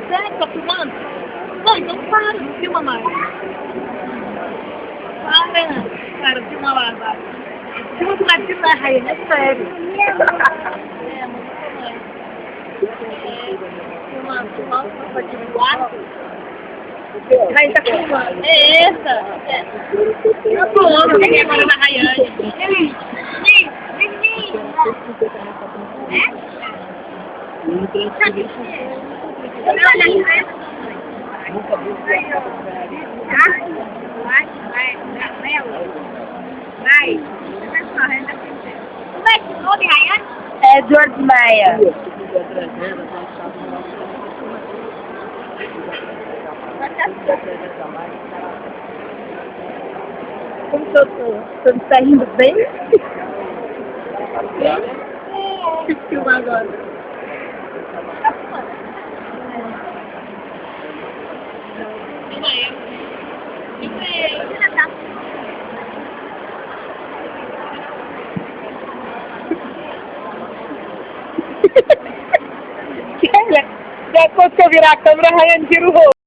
Sério, tá filmando? Não, então para, não filma mais. Para, cara, filma lá, vai. Filma do lado de lá, Raiane, é sério. Filma uma foto de guarda. Raiane tá filmando. É essa. Eu tô louca, peguei agora na Raiane. Edward Maia. Como que eu tô? Você me tá rindo bem? Filma agora. Tá filmando. Filma aí. Filma aí. Quando eu virar a câmera, a Raiane gira o rosto.